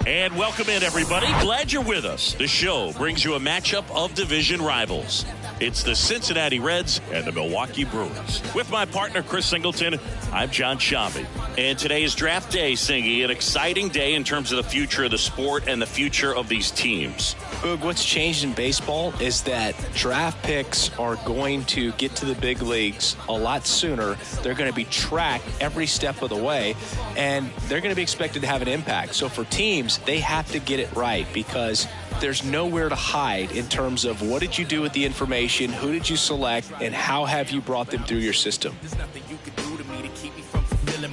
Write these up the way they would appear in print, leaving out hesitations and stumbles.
And welcome in, everybody. Glad you're with us. The show brings you a matchup of division rivals. It's the Cincinnati Reds and the Milwaukee Brewers. With my partner, Chris Singleton, I'm John Shambi. And today is draft day, Singy. An exciting day in terms of the future of the sport and the future of these teams. Boog, what's changed in baseball is that draft picks are going to get to the big leagues a lot sooner. They're going to be tracked every step of the way, and they're going to be expected to have an impact. So for teams, they have to get it right because there's nowhere to hide in terms of what did you do with the information, who did you select, and how have you brought them through your system.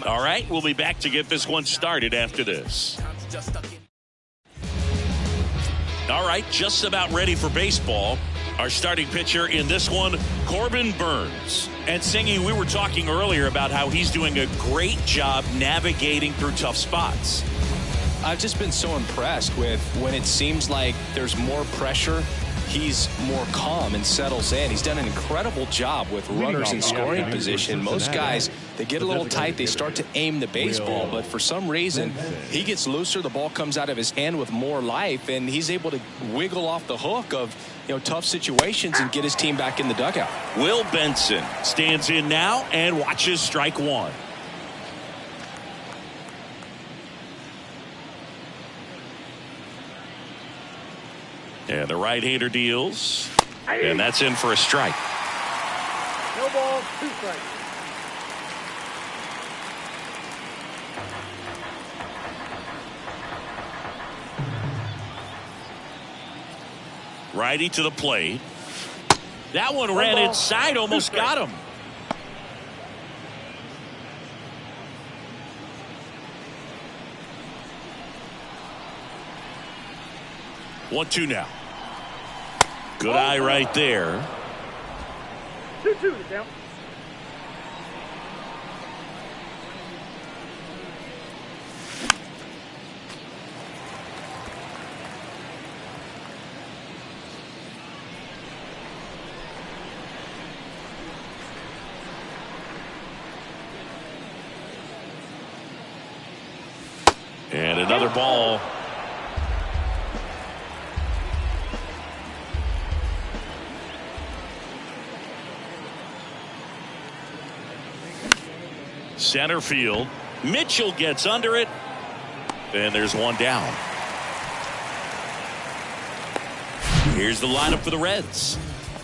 All right, we'll be back to get this one started after this. All right, just about ready for baseball. Our starting pitcher in this one, Corbin Burnes. And Singy, we were talking earlier about how he's doing a great job navigating through tough spots. I've just been so impressed with when it seems like there's more pressure, he's more calm and settles in. He's done an incredible job with runners in scoring position. Most guys, they get a little tight, they start to aim the baseball, but for some reason, he gets looser, the ball comes out of his hand with more life, and he's able to wiggle off the hook of tough situations and get his team back in the dugout. Will Benson stands in now and watches strike one. And the right-hander deals. And that's in for a strike. No ball, 2 strikes. Righty to the plate. That one ran inside, almost got him. One-two now. Good eye right there. 2-2 to count. And another ball. Center field. Mitchell gets under it. And there's one down. Here's the lineup for the Reds.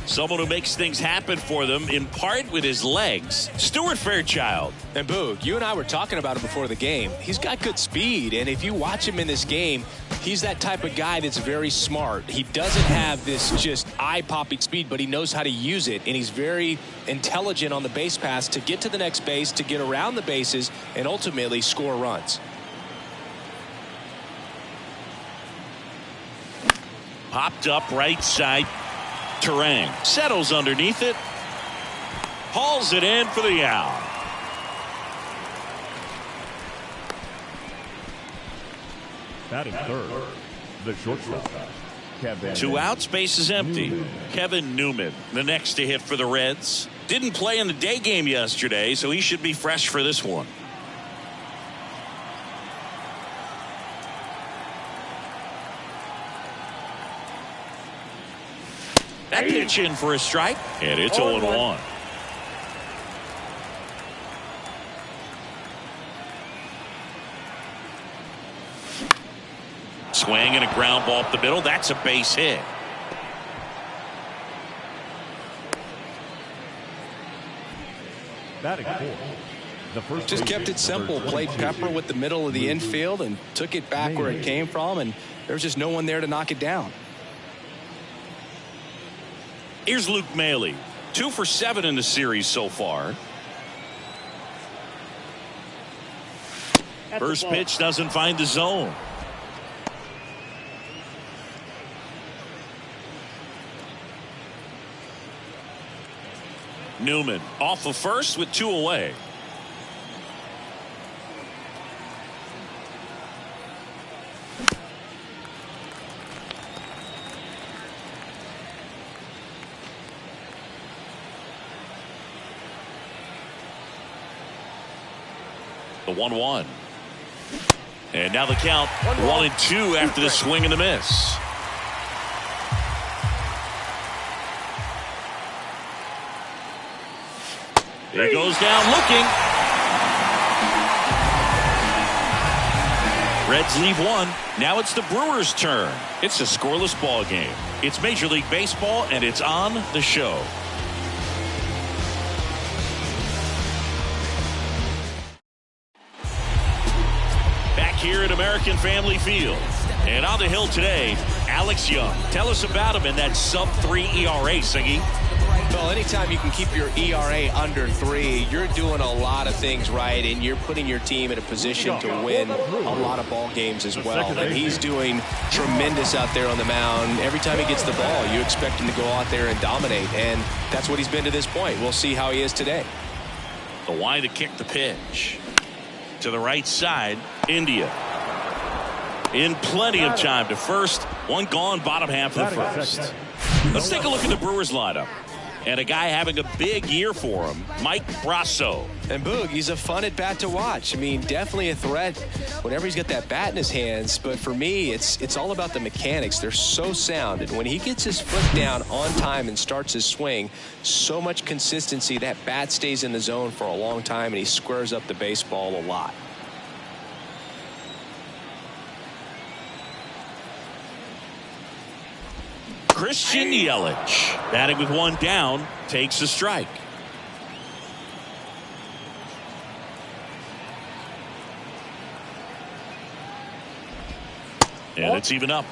Someone who makes things happen for them in part with his legs. Stuart Fairchild. And Boog, you and I were talking about him before the game. He's got good speed, and if you watch him in this game, he's that type of guy that's very smart. He doesn't have this just eye-popping speed, but he knows how to use it, and he's very intelligent on the base pass to get to the next base, to get around the bases, and ultimately score runs. Popped up right side. Terang settles underneath it. Hauls it in for the out. Batting third, the shortstop, Kevin. 2 outs, base is empty. Kevin Newman, the next to hit for the Reds. Didn't play in the day game yesterday, so he should be fresh for this one. That pitch in for a strike, and it's 0-1. Swing and a ground ball up the middle. That's a base hit. Batting fourth, the first. Just kept it simple. Played pepper with the middle of the infield and took it back where it came from, and there's just no one there to knock it down. Here's Luke Maile, 2 for 7 in the series so far. First pitch doesn't find the zone. Newman off of first with 2 away. The 1-1. And now the count 1-2 after the swing and the miss. He goes down looking. Reds leave one. Now it's the Brewers' turn. It's a scoreless ball game. It's Major League Baseball, and it's on the show. Back here at American Family Field. And on the hill today, Alex Young. Tell us about him in that sub-3 ERA, Siggy. Well, anytime you can keep your ERA under 3, you're doing a lot of things right, and you're putting your team in a position to win a lot of ball games as well. And he's doing tremendous out there on the mound. Every time he gets the ball, you expect him to go out there and dominate, and that's what he's been to this point. We'll see how he is today. The line to kick the pitch. To the right side, India. In plenty of time to first. One gone, bottom half of the first. Let's take a look at the Brewers lineup. And a guy having a big year for him, Mike Brasso. And Boog, he's a fun at bat to watch. I mean, definitely a threat whenever he's got that bat in his hands. But for me, it's all about the mechanics. They're so sound. And when he gets his foot down on time and starts his swing, so much consistency, that bat stays in the zone for a long time, and he squares up the baseball a lot. Christian Yelich, batting with one down, takes a strike. And it's even up.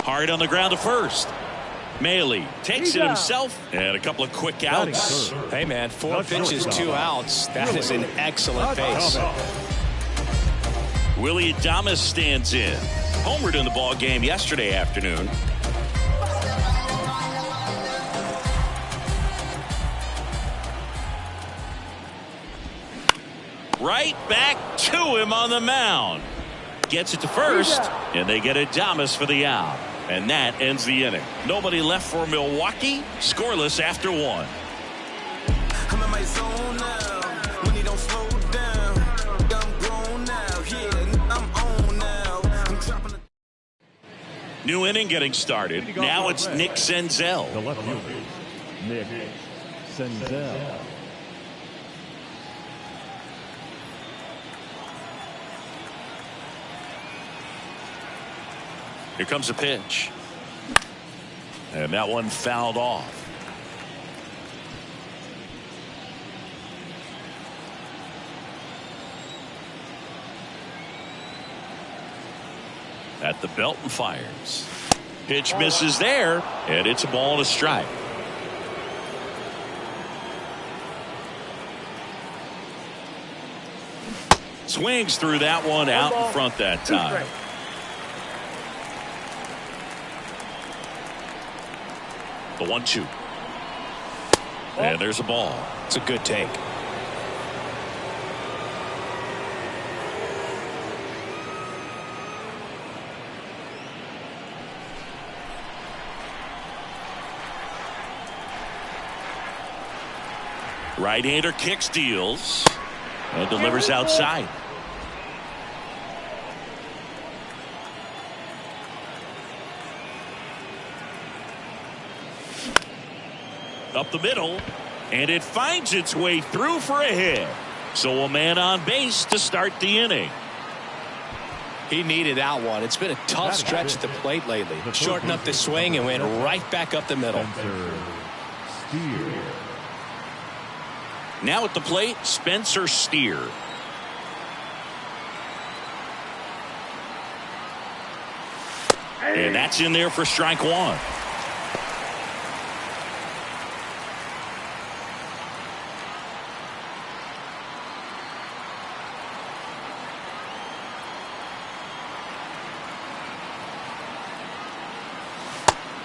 Hard on the ground to first. Maley takes it himself, and a couple of quick outs. Hey, man, 4 pitches, 2 outs. That is an excellent pace. Willie Adames stands in. Homered in the ball game yesterday afternoon. Right back to him on the mound. Gets it to first, and they get Adames for the out. And that ends the inning. Nobody left for Milwaukee. Scoreless after 1. I'm in my zone now. When he don't slow down. I'm grown now. Yeah, I'm on now. I'm dropping the New inning getting started. Now it's Nick Senzel. The left fielder, Nick Senzel. Here comes a pitch. And that one fouled off. At the belt and fires. Pitch misses there, and it's a ball and a strike. Swings through that one out in front that time. The 1-2. And there's a ball. It's a good take. Right-hander kicks, deals, and delivers outside. Up the middle, and it finds its way through for a hit. So a man on base to start the inning. He needed that one. It's been a tough stretch at the plate lately. Shortened up the swing and went right back up the middle. Now at the plate, Spencer Steer. And that's in there for strike 1.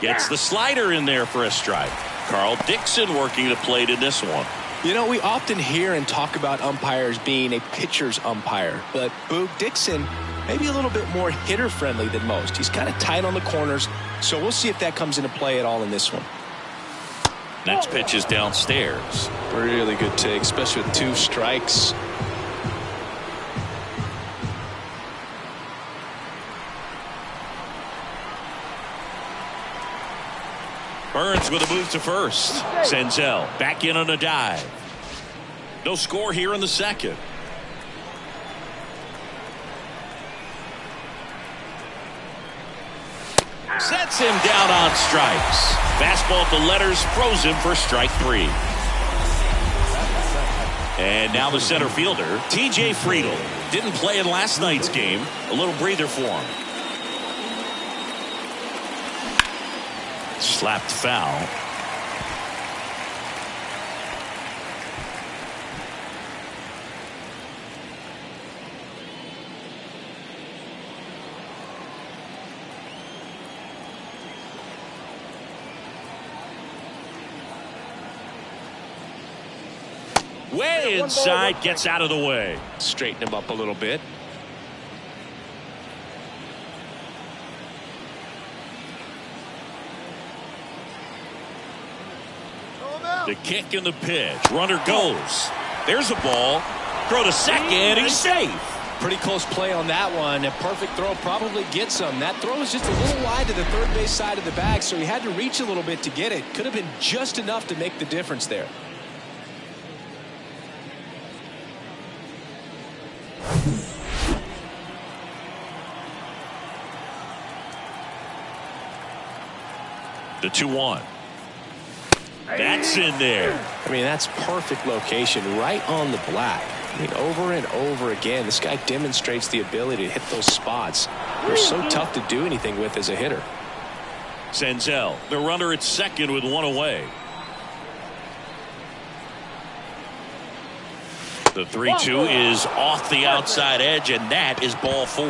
Gets the slider in there for a strike. Carl Dixon working the plate in this one. You know, we often hear and talk about umpires being a pitcher's umpire, but Boog Dixon maybe a little bit more hitter friendly than most. He's kind of tight on the corners, so we'll see if that comes into play at all in this one. Next pitch is downstairs. Really good take, especially with 2 strikes. Burns with a move to first. Senzel back in on a dive. No score here in the second. Sets him down on strikes. Fastball at the letters throws him for strike 3. And now the center fielder, T.J. Friedl. Didn't play in last night's game. A little breather for him. Slapped foul. Way inside, gets out of the way. Straighten him up a little bit. The kick and the pitch. Runner goes. There's a ball. Throw to second. He's safe. Pretty close play on that one. A perfect throw probably gets him. That throw is just a little wide to the third base side of the bag, so he had to reach a little bit to get it. Could have been just enough to make the difference there. The 2-1. That's in there. I mean, that's perfect location right on the black. I mean, over and over again, this guy demonstrates the ability to hit those spots. They're so tough to do anything with as a hitter. Senzel, the runner at second with 1 away. The 3-2 is off the outside edge, and that is ball 4.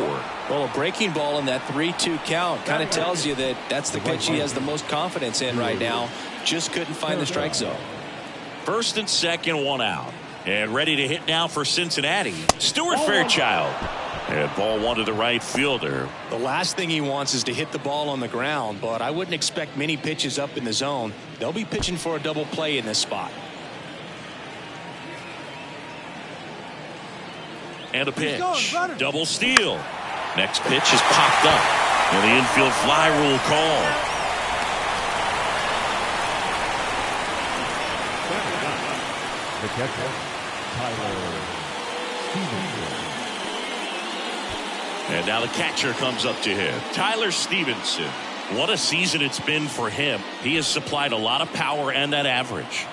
Well, a breaking ball in that 3-2 count kind of tells you that that's the pitch he has the most confidence in right now. Just couldn't find the strike zone. First and second, 1 out. And ready to hit now for Cincinnati, Stuart Fairchild. And ball 1 to the right fielder. The last thing he wants is to hit the ball on the ground, but I wouldn't expect many pitches up in the zone. They'll be pitching for a double play in this spot. And a pitch. Double steal. Next pitch is popped up. And the infield fly rule call. The catcher, Tyler Stevenson. And now the catcher comes up to him. Tyler Stevenson. What a season it's been for him. He has supplied a lot of power and that average.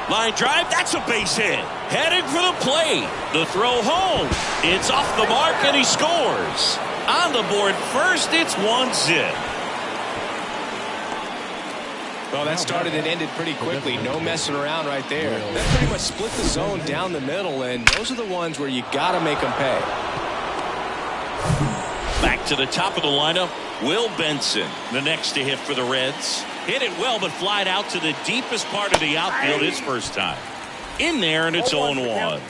Line drive, that's a base hit. Heading for the plate. The throw home. It's off the mark and he scores. On the board first, it's 1-0. Well, that started and ended pretty quickly. No messing around right there. That pretty much split the zone down the middle, and those are the ones where you got to make them pay. Back to the top of the lineup, Will Benson, the next to hit for the Reds. Hit it well, but flied out to the deepest part of the outfield his first time. In there, and it's 0-1.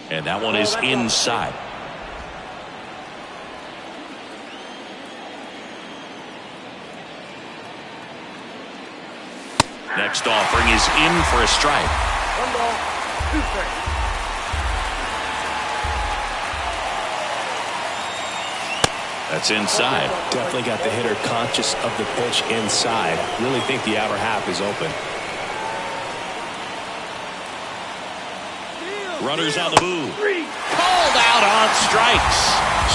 And that one is inside. Next offering is in for a strike. 1 ball, 2 strikes. That's inside. Definitely got the hitter conscious of the pitch inside. Really think the outer half is open. Runners on the move. Called out on strikes.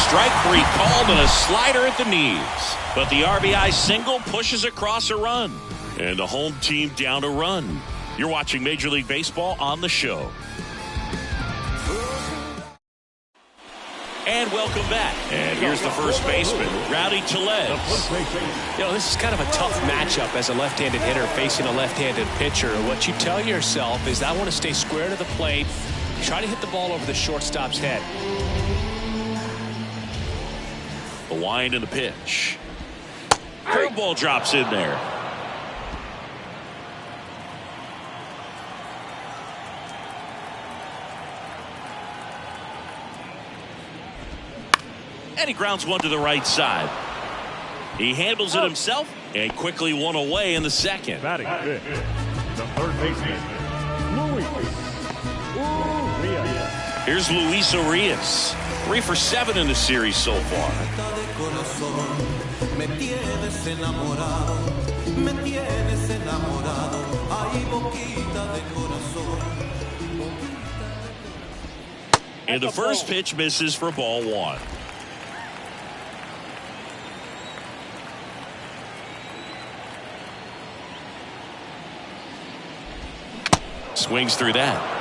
Strike 3 called and a slider at the knees. But the RBI single pushes across a run. And the home team down a run. You're watching Major League Baseball on the show. And welcome back. And here's the first baseman, Rowdy Tellez. You know, this is kind of a tough matchup as a left-handed hitter facing a left-handed pitcher. What you tell yourself is I want to stay square to the plate, try to hit the ball over the shortstop's head. The wind and the pitch. Curveball drops in there. And he grounds one to the right side. He handles it himself and quickly one away in the second. Batting fifth, the third baseman, Luis Urias. Here's Luis Urias. 3 for 7 in the series so far. And the first pitch misses for ball 1. Swings through that.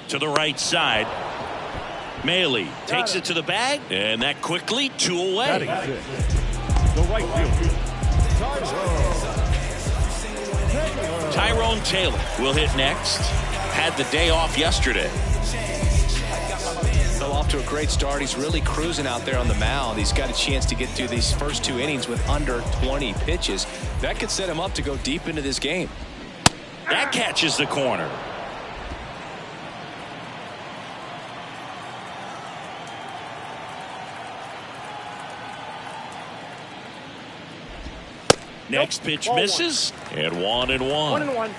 To the right side. Mailey takes it to the bag, and that quickly 2 away. Batting sixth, the right fielder, Tyrone Taylor will hit next. Had the day off yesterday. Well, off to a great start. He's really cruising out there on the mound. He's got a chance to get through these first 2 innings with under 20 pitches. That could set him up to go deep into this game. That catches the corner. Next pitch misses, and 1-1. 1-1.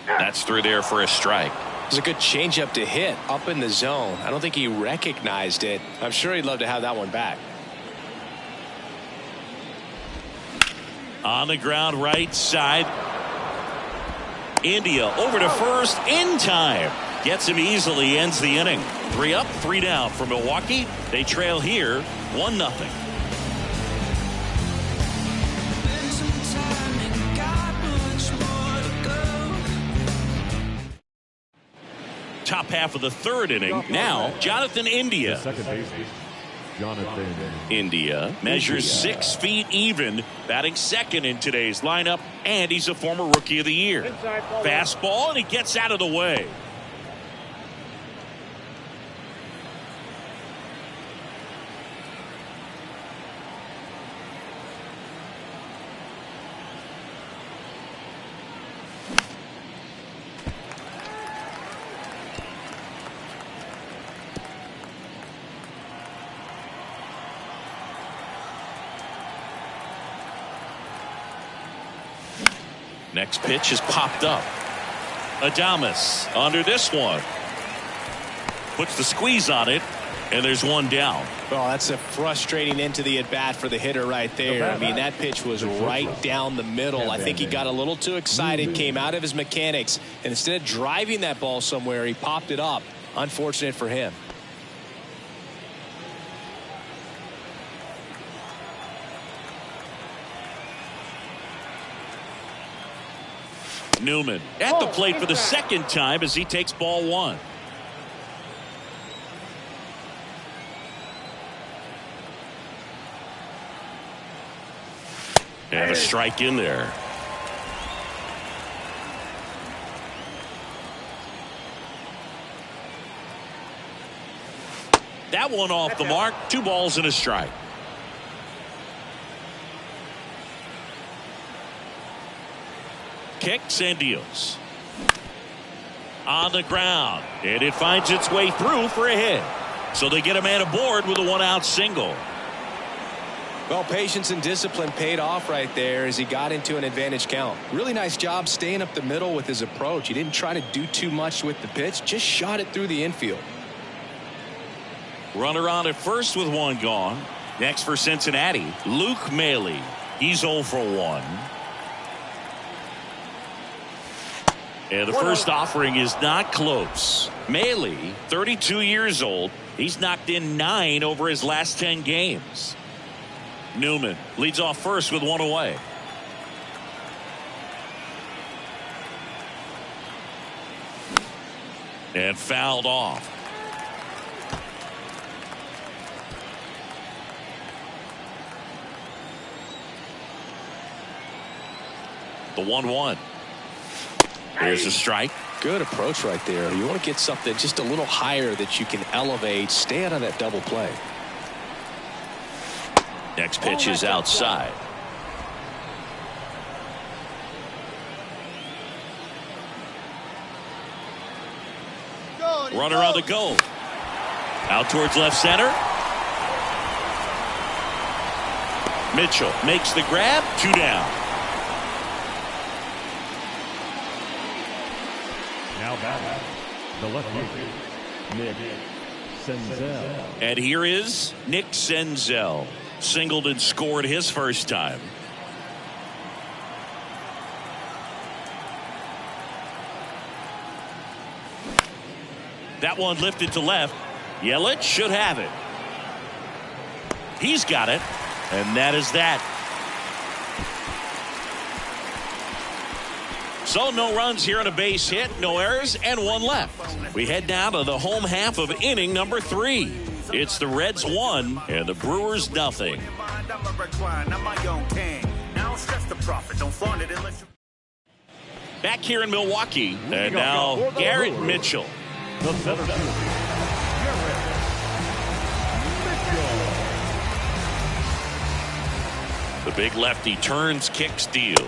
That's through there for a strike. It was a good changeup to hit up in the zone. I don't think he recognized it. I'm sure he'd love to have that one back. On the ground right side. India over to first in time. Gets him easily, ends the inning. 3 up, 3 down for Milwaukee. They trail here 1-0. Top half of the 3rd inning. Now, Jonathan India. second baseman, Jonathan India measures 6 feet even, batting second in today's lineup, and he's a former Rookie of the Year. Fastball, and he gets out of the way. Next pitch is popped up. Adames under this one. Puts the squeeze on it, and there's 1 down. Well, that's a frustrating end to the at-bat for the hitter right there. I mean, that pitch was right down the middle. I think he got a little too excited, came out of his mechanics, and instead of driving that ball somewhere, he popped it up. Unfortunate for him. Newman at the plate for the second time as he takes ball 1. And a strike in there. That one off the mark. 2 balls and a strike. Kicks and deals. On the ground, and it finds its way through for a hit. So they get a man aboard with a 1-out single. Well, patience and discipline paid off right there as he got into an advantage count. Really nice job staying up the middle with his approach. He didn't try to do too much with the pitch, just shot it through the infield. Runner on at first with 1 gone. Next for Cincinnati, Luke Mailey. He's 0 for 1. And the first offering is not close. Mailey, 32 years old. He's knocked in 9 over his last 10 games. Newman leads off first with 1 away. And fouled off. The 1-1. Here's a strike. Good approach right there. You want to get something just a little higher that you can elevate. Stay out of that double play. Next pitch is outside. Runner on the go. Out towards left center. Mitchell makes the grab. 2 down. Now batting, the lefty, Nick Senzel. And here is Nick Senzel. Singled and scored his first time. That one lifted to left. Yelich should have it. He's got it. And that is that. So no runs here on a base hit, no errors, and 1 left. We head down to the home half of inning number 3. It's the Reds 1 and the Brewers nothing. Back here in Milwaukee, and now Garrett Mitchell. The center fielder, Garrett Mitchell. The big lefty turns, kicks, deals.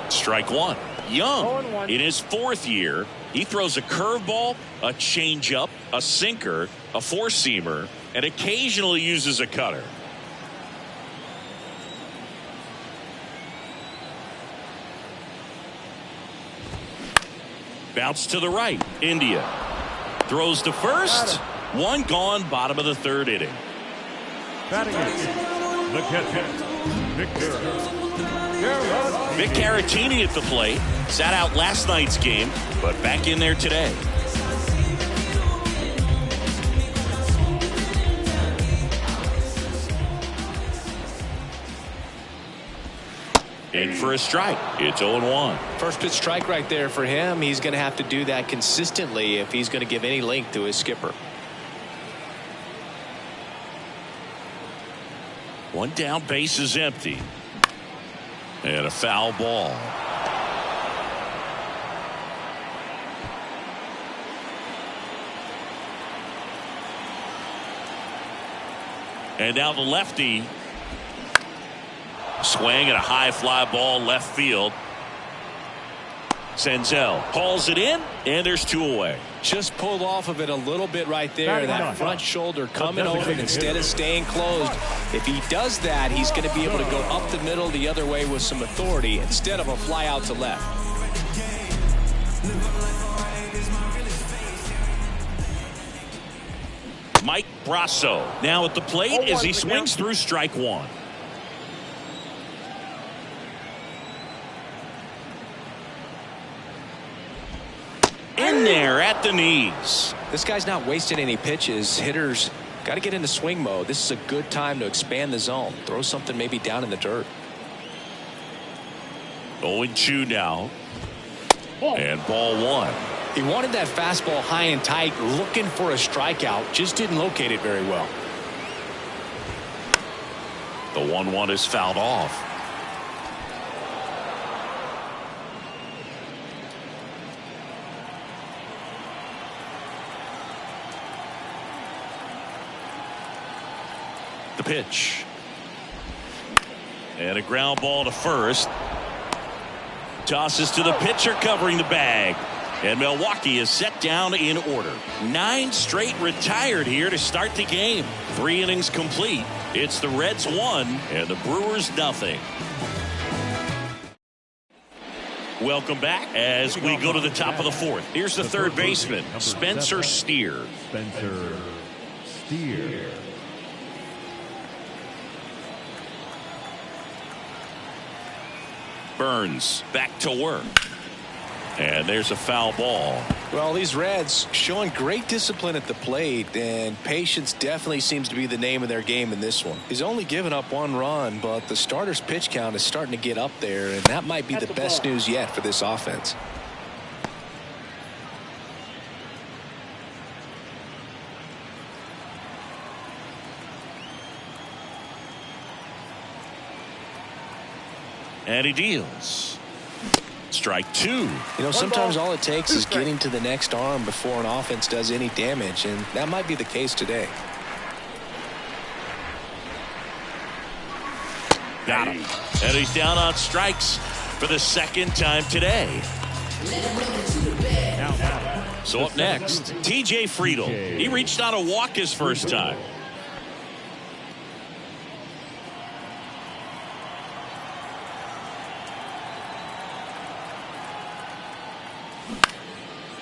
Strike 1. Young in his 4th year. He throws a curveball, a changeup, a sinker, a four-seamer, and occasionally uses a cutter. Bounce to the right. India throws to first. 1 gone, bottom of the 3rd inning. Batting it, the catcher, Vic Caratini at the plate. Sat out last night's game, but back in there today. In for a strike. It's 0-1. First pitch strike right there for him. He's going to have to do that consistently if he's going to give any length to his skipper. 1 down, base is empty. And a foul ball. And now the lefty. Swing and a high fly ball left field. Senzel hauls it in, and there's 2 away. Just pulled off of it a little bit right there. That front shoulder coming over instead of staying closed. If he does that, he's going to be able to go up the middle the other way with some authority instead of a fly out to left. Mike Brasso now at the plate as he swings through strike 1. In there at the knees. This guy's not wasting any pitches. Hitters got to get into swing mode. This is a good time to expand the zone. Throw something maybe down in the dirt. 0-2 now. And ball 1. He wanted that fastball high and tight, looking for a strikeout. Just didn't locate it very well. The 1-1 is fouled off. The pitch. And a ground ball to first. Tosses to the pitcher covering the bag. And Milwaukee is set down in order. 9 straight retired here to start the game. 3 innings complete. It's the Reds 1 and the Brewers nothing. Welcome back as we go to the top of the 4th. Here's the third baseman, Spencer Steer. Spencer Steer. Burns back to work. And there's a foul ball. Well, these Reds showing great discipline at the plate, and patience definitely seems to be the name of their game in this one. He's only given up 1 run, but the starter's pitch count is starting to get up there, and that might be the best news yet for this offense. And he deals. Strike two. You know, sometimes all it takes is getting to the next arm before an offense does any damage, and that might be the case today. Got him. And he's down on strikes for the second time today. So up next, TJ Friedel. He reached on a walk his first time.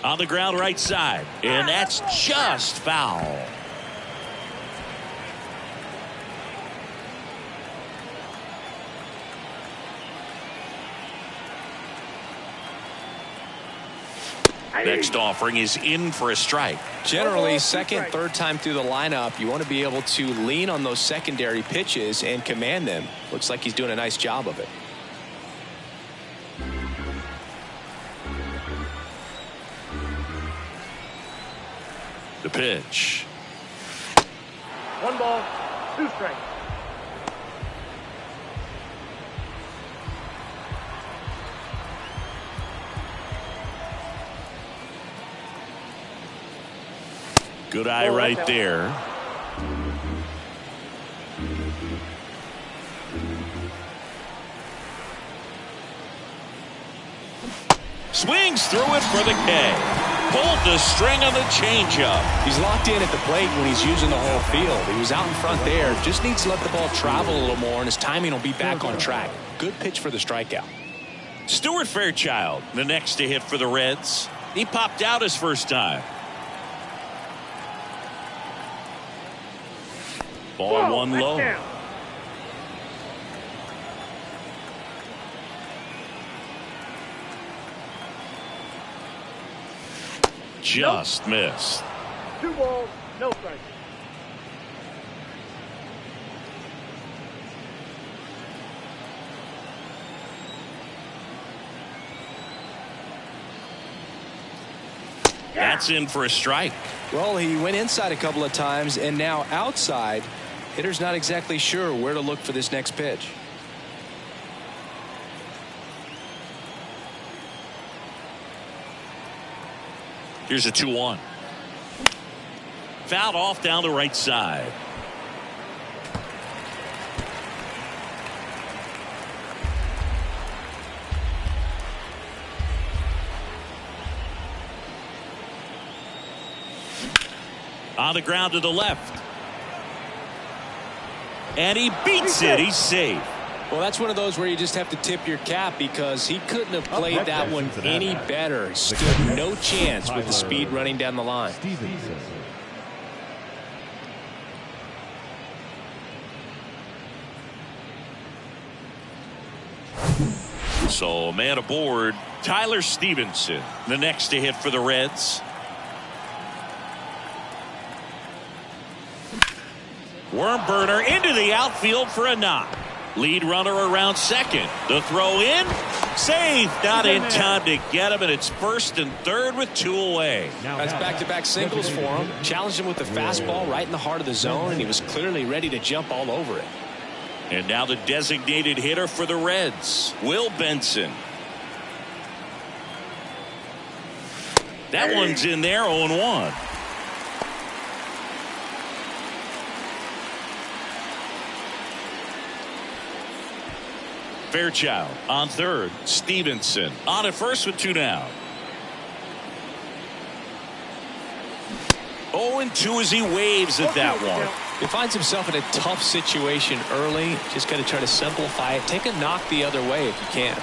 On the ground right side, and that's just foul. Next offering is in for a strike. Generally, second, third time through the lineup, you want to be able to lean on those secondary pitches and command them. Looks like he's doing a nice job of it. The pitch. 1 ball, 2 strikes. Good eye right there. Swings through it for the K. Pulled the string on the changeup. He's locked in at the plate when he's using the whole field. He was out in front there. Just needs to let the ball travel a little more, and his timing will be back on track. Good pitch for the strikeout. Stuart Fairchild, the next to hit for the Reds. He popped out his first time. Ball one low. Just missed. 2 balls, no strikes. That's in for a strike. Well, he went inside a couple of times, and now outside. Hitter's not exactly sure where to look for this next pitch. Here's a 2-1. Fouled off down the right side. On the ground to the left. And he beats it. He's safe. Well, that's one of those where you just have to tip your cap because he couldn't have played that one any better. He stood no chance with the speed running down the line. So, man aboard, Tyler Stevenson, the next to hit for the Reds. Worm burner into the outfield for a knock. Lead runner around second. The throw in. Safe. Not in time to get him, and it's first and third with 2 away. That's back-to-back singles for him. Challenged him with the fastball right in the heart of the zone, and he was clearly ready to jump all over it. And now the designated hitter for the Reds, Will Benson. That one's in there, 0-1. Fairchild on third. Stevenson on at first with 2 down. 0-2 as he waves at that one. He finds himself in a tough situation early. Just got to try to simplify it. Take a knock the other way if you can.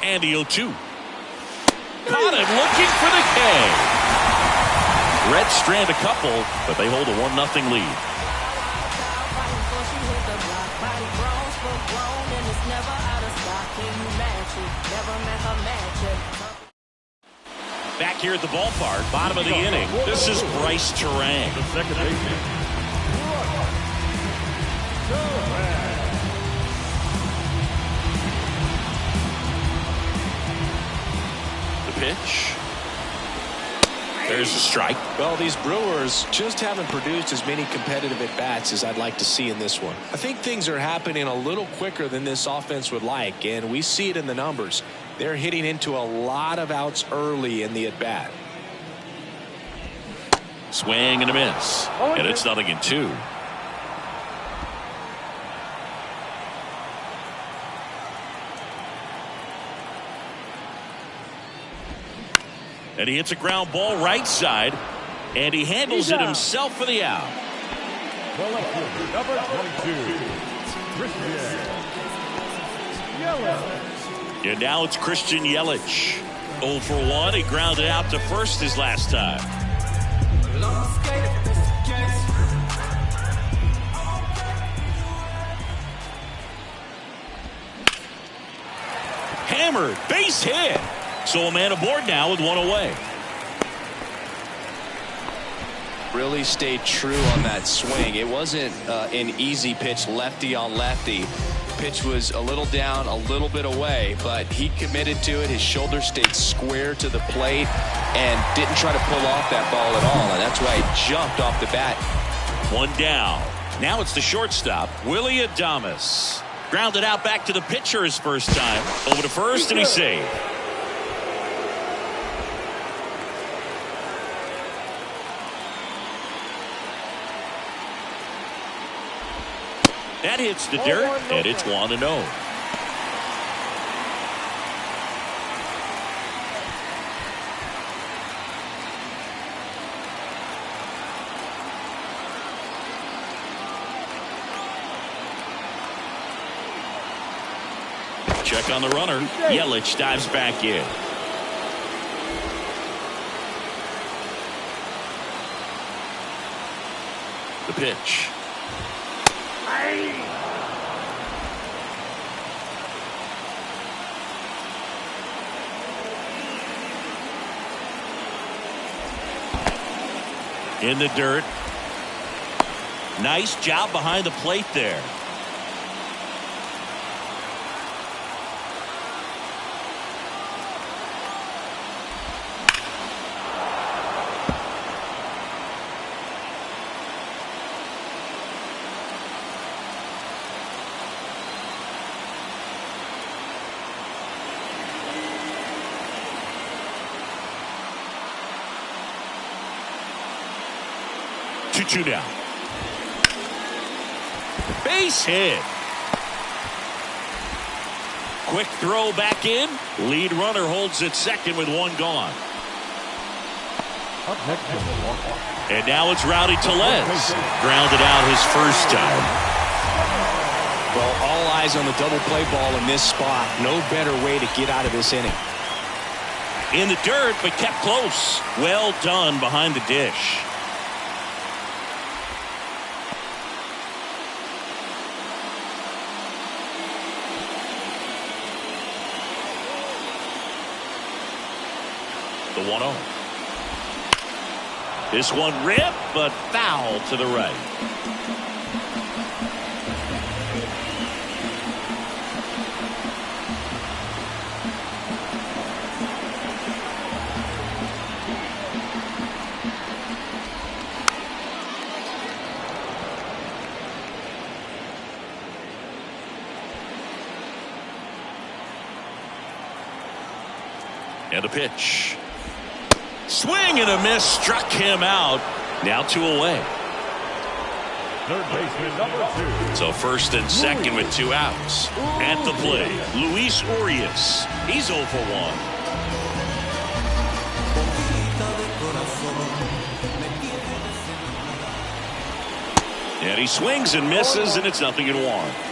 And the 0-2. Caught him looking for the K. Reds strand a couple, but they hold a 1-0 lead. Back here at the ballpark, bottom of the inning. This is Bryce Terang. The second baseman. The pitch. There's a strike. Well, these Brewers just haven't produced as many competitive at-bats as I'd like to see in this one. I think things are happening a little quicker than this offense would like, and we see it in the numbers. They're hitting into a lot of outs early in the at-bat. Swing and a miss. And it's 0-2. And he hits a ground ball right side, and he handles it himself for the out. Number 22, Christian Yelich. And now it's Christian Yelich. 0 for 1. He grounded out to first his last time. Hammered, base hit. So a man aboard now with one away. Really stayed true on that swing. It wasn't an easy pitch, lefty on lefty. Pitch was a little down, a little bit away, but he committed to it. His shoulder stayed square to the plate and didn't try to pull off that ball at all. And that's why he jumped off the bat. One down. Now it's the shortstop, Willie Adames. Grounded out back to the pitcher his first time. Over to first, and he's saved. That hits the dirt, and it's 1-0. Check on the runner. Yelich dives back in. The pitch. In the dirt. Nice job behind the plate there. Two down. Base hit. Quick throw back in. Lead runner holds at second with one gone. Up next in Milwaukee. And now it's Rowdy Tellez. Grounded out his first time. Well, all eyes on the double play ball in this spot. No better way to get out of this inning. In the dirt, but kept close. Well done behind the dish. The 1-0. This one ripped, but foul to the right. And a pitch. Swing and a miss, struck him out. Now 2 away. Third baseman, number 2. So first and second with 2 outs. At the plate, Luis Urias. He's 0 for 1. And he swings and misses, and it's 0-1.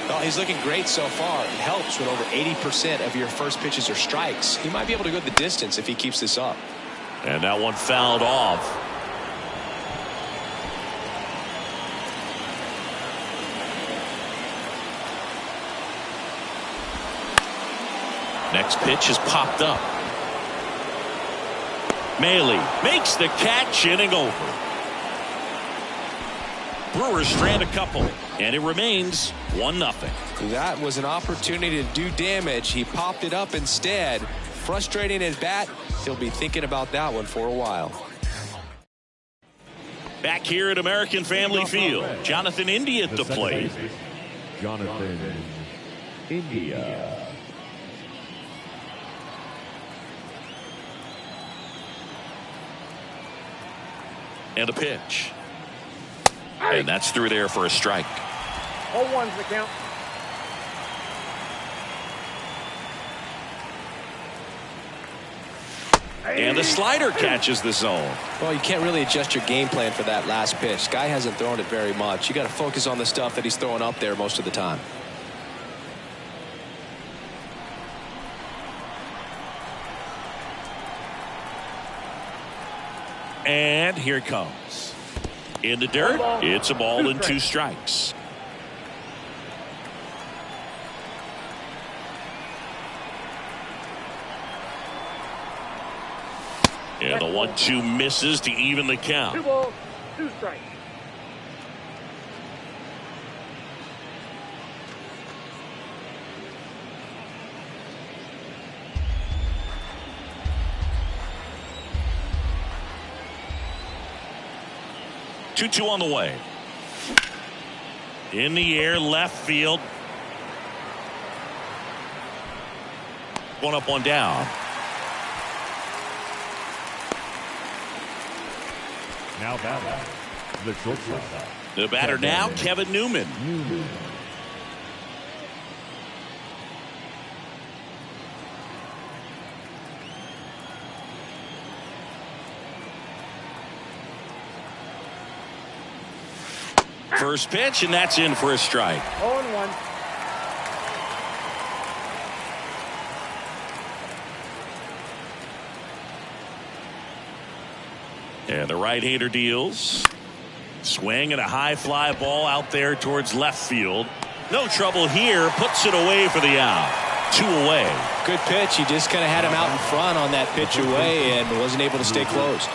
Well, he's looking great so far. It helps when over 80% of your first pitches are strikes. He might be able to go the distance if he keeps this up. And that one fouled off. Next pitch is popped up. Maile makes the catch, inning over. Brewers strand a couple, and it remains 1-0. That was an opportunity to do damage. He popped it up instead. Frustrating at bat. He'll be thinking about that one for a while. Back here at American Family Field, Jonathan India at the plate. Jonathan India. And a pitch. And that's through there for a strike. 0-1's the count. And the slider catches the zone. Well, you can't really adjust your game plan for that last pitch. Guy hasn't thrown it very much. You got to focus on the stuff that he's throwing up there most of the time. And here it comes. In the dirt, it's a ball and 2 strikes. And the 1-2 misses to even the count. 2 balls, 2 strikes. Two on the way. In the air, left field. 1 up, 1 down. Now batter, the shortstop. The batter now, Kevin Newman. First pitch, and that's in for a strike. 0-1. And the right-hander deals. Swing and a high fly ball out there towards left field. No trouble here. Puts it away for the out. 2 away. Good pitch. He just kind of had him out in front on that pitch away and wasn't able to stay closed.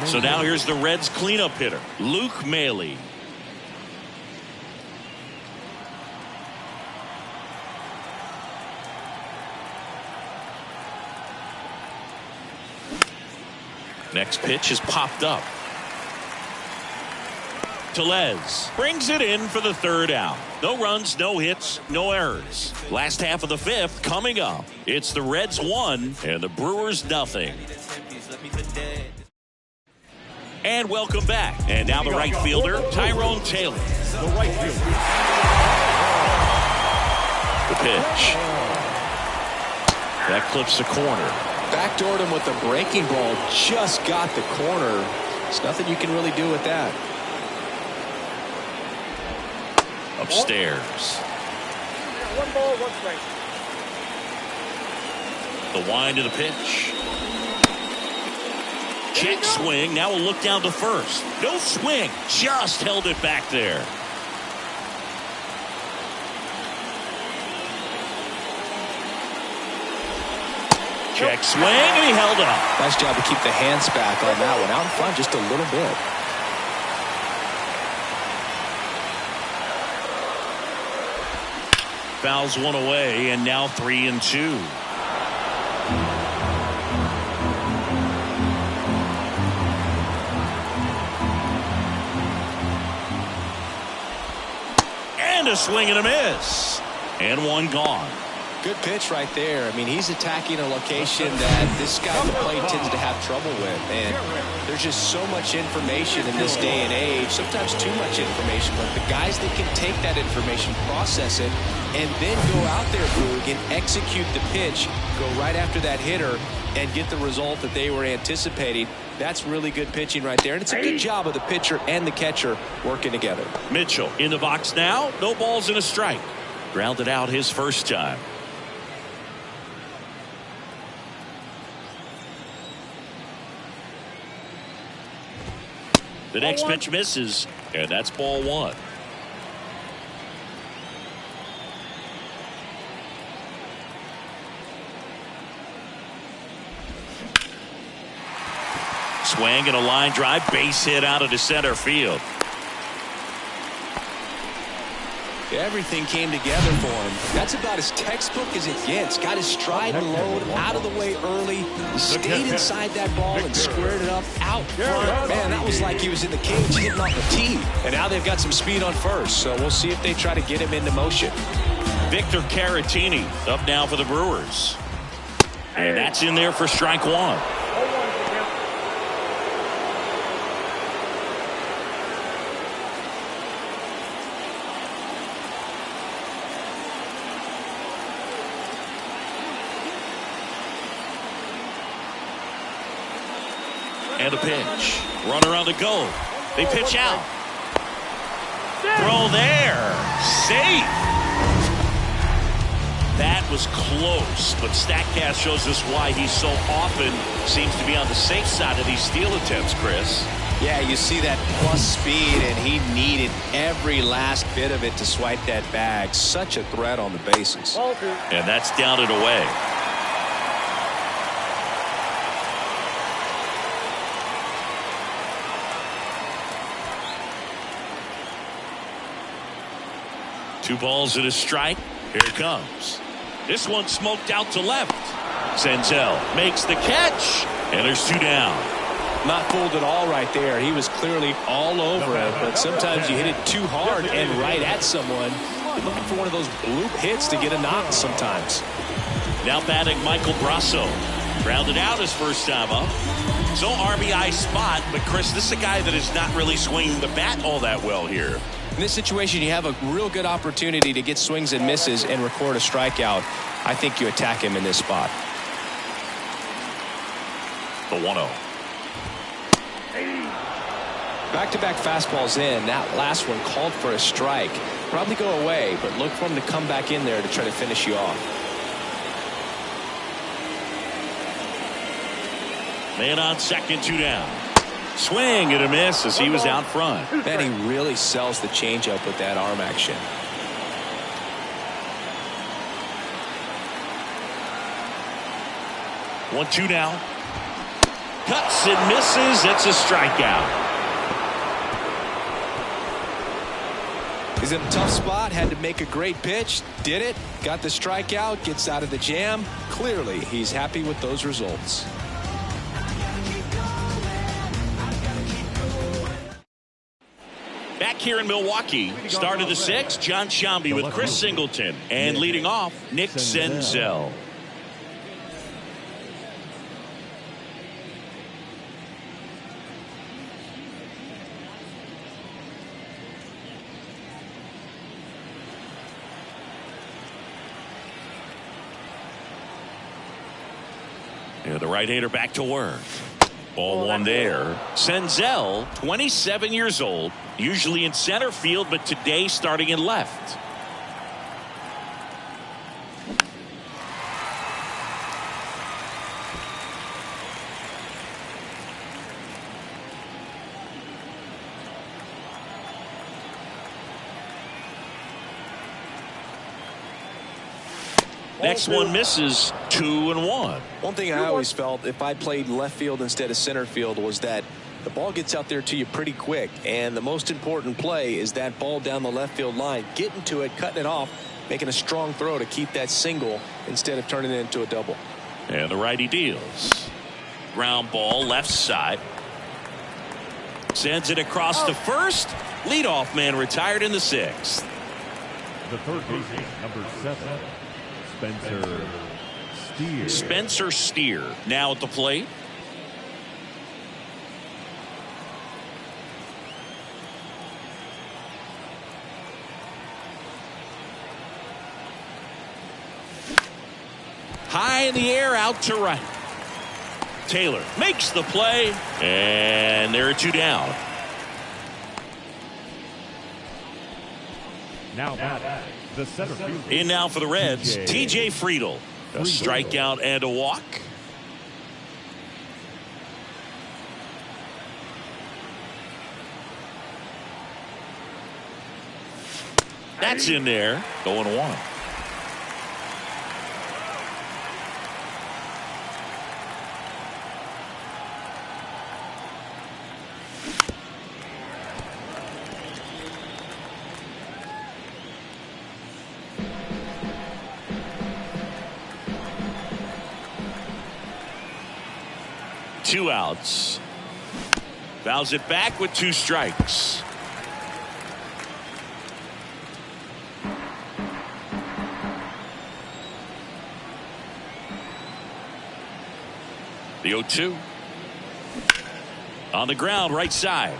So now here's the Reds cleanup hitter, Luke Maile. Next pitch is popped up. Tellez brings it in for the 3rd out. No runs, no hits, no errors. Last half of the 5th coming up. It's the Reds 1 and the Brewers nothing. And welcome back. And now the right fielder, Tyrone Taylor. The right fielder. The pitch. That clips the corner. Backdoored him with the breaking ball. Just got the corner. There's nothing you can really do with that. Upstairs. 1 ball, 1 strike. The wind of the pitch. Check swing. Now we'll look down to first. No swing. Just held it back there. Check swing, and he held up. Nice job to keep the hands back on that one. Out in front just a little bit. Fouls 1 away, and now 3-2. And a swing and a miss. And 1 gone. Good pitch right there. I mean, he's attacking a location that this guy at the plate tends to have trouble with. And there's just so much information in this day and age, sometimes too much information. But the guys that can take that information, process it, and then go out there, Boog, and execute the pitch, go right after that hitter, and get the result that they were anticipating, that's really good pitching right there. And it's a good job of the pitcher and the catcher working together. Mitchell in the box now. No balls and a strike. Grounded out his first time. The next pitch misses, and that's ball 1. Swing and a line drive, base hit out of the center field. Everything came together for him. That's about as textbook as it gets. Got his stride and load out of the way early. He stayed inside that ball and squared it up out front. Man, that was like he was in the cage hitting off the tee. And now they've got some speed on first, so we'll see if they try to get him into motion. Victor Caratini up now for the Brewers. And that's in there for strike one. And a pitch. Runner on the go. They pitch out. Throw there. Safe. That was close, but StatCast shows us why he so often seems to be on the safe side of these steal attempts, Chris. Yeah, you see that plus speed, and he needed every last bit of it to swipe that bag. Such a threat on the bases. And that's down and away. Two balls and a strike. Here it comes. This one smoked out to left. Senzel makes the catch, and there's two down. Not fooled at all right there. He was clearly all over it, but sometimes you hit it too hard and right at someone. You're looking for one of those bloop hits to get a knock sometimes. Now batting Michael Brasso. Grounded out his first time up. So RBI spot, but Chris, this is a guy that is not really swinging the bat all that well here. In this situation, you have a real good opportunity to get swings and misses and record a strikeout. I think you attack him in this spot. The 1-0. Back-to-back fastballs in. That last one called for a strike. Probably go away, but look for him to come back in there to try to finish you off. Man on second, two down. Swing and a miss as he was out front. Man, he really sells the changeup with that arm action. One, two now. Cuts and misses. It's a strikeout. He's in a tough spot. Had to make a great pitch. Did it. Got the strikeout. Gets out of the jam. Clearly, he's happy with those results. Back here in Milwaukee, start of the sixth, John Sciambi with Chris Singleton. And leading off, Nick Senzel. Yeah, the right-hander back to work. Ball one there. Senzel, 27 years old, usually in center field, but today starting in left. Next one misses, 2-1. One thing I always felt if I played left field instead of center field was that the ball gets out there to you pretty quick. And the most important play is that ball down the left field line, getting to it, cutting it off, making a strong throw to keep that single instead of turning it into a double. And the righty deals. Ground ball left side. Sends it across to first. Leadoff man retired in the sixth. The third baseman, number 7. Spencer Steer now at the plate. High in the air, out to right. Taylor makes the play, and there are two down. Now back, the center fielder. In now for the Reds, TJ Friedl. A strikeout and a walk. That's in there. 0-1. 2 outs. Fouls it back with 2 strikes. The 0-2. On the ground, right side.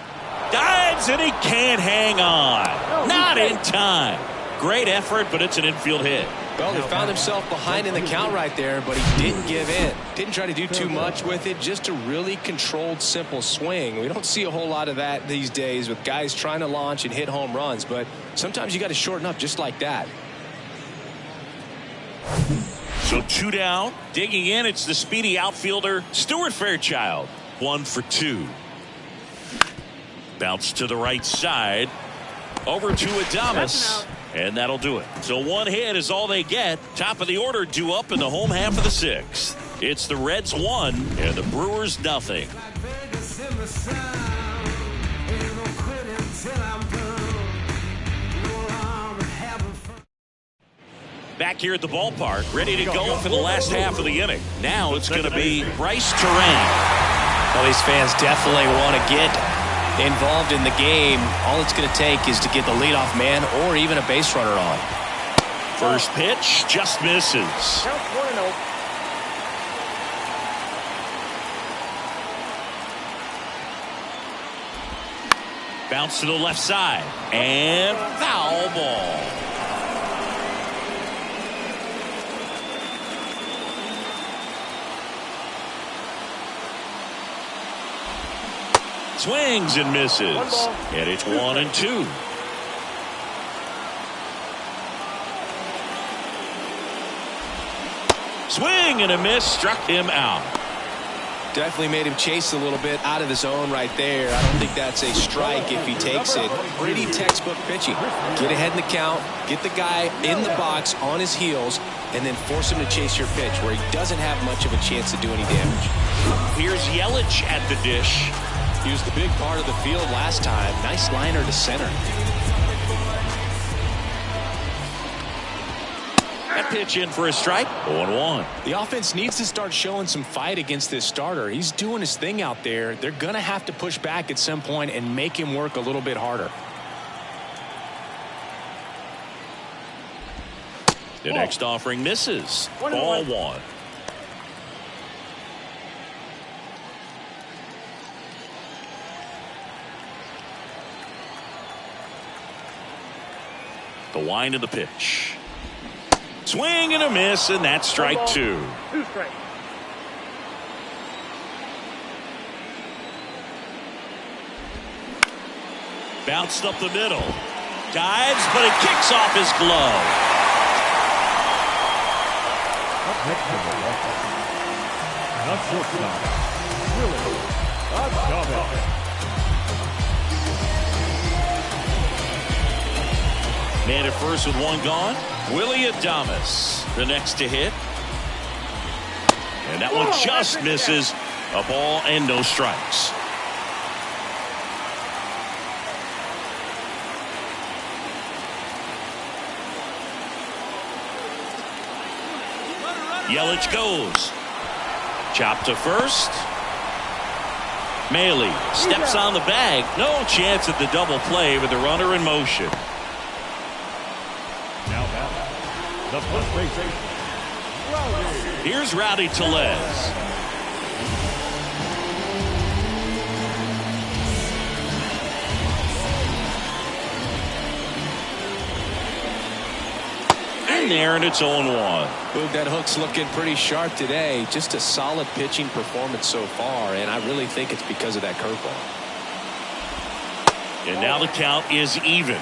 Dives, and he can't hang on. Not in time. Great effort, but it's an infield hit. Well, he found himself behind in the count right there, but he didn't give in. Didn't try to do too much with it. Just a really controlled, simple swing. We don't see a whole lot of that these days with guys trying to launch and hit home runs, but sometimes you got to shorten up just like that. So 2 down. Digging in, it's the speedy outfielder, Stuart Fairchild. 1 for 2. Bounce to the right side. Over to Adames. And that'll do it. So 1 hit is all they get. Top of the order due up in the home half of the 6th. It's the Reds 1 and the Brewers nothing. Back here at the ballpark, ready to go for the last half of the inning. Now it's going to be Bryce Terang. Well, these fans definitely want to get involved in the game. All it's going to take is to get the leadoff man or even a base runner on. First pitch just misses. Count 1-0. Bounce to the left side and foul ball. Swings and misses. And it's 1-2. Swing and a miss, struck him out. Definitely made him chase a little bit out of the zone right there. I don't think that's a strike if he takes it. Pretty textbook pitching. Get ahead in the count, get the guy in the box on his heels, and then force him to chase your pitch where he doesn't have much of a chance to do any damage. Here's Yelich at the dish. He was the big part of the field last time. Nice liner to center. That pitch in for a strike. 0-1. The offense needs to start showing some fight against this starter. He's doing his thing out there. They're going to have to push back at some point and make him work a little bit harder. The next offering misses. Ball 1. The wind of the pitch. Swing and a miss, and that's strike 2. 2 strikes. Bounced up the middle. Dives, but it kicks off his glove. That's shortstop. Willie Adames. Man at first with 1 gone. Willie Adames, the next to hit. And that one just misses. A ball and no strikes. Yelich goes. Chop to first. Maley steps on the bag. No chance at the double play with the runner in motion. Now batting, the first baseman, Rowdy. Here's Rowdy Tellez. In there, and it's 0-1. Boog, that hook's looking pretty sharp today. Just a solid pitching performance so far, and I really think it's because of that curveball. And now the count is even.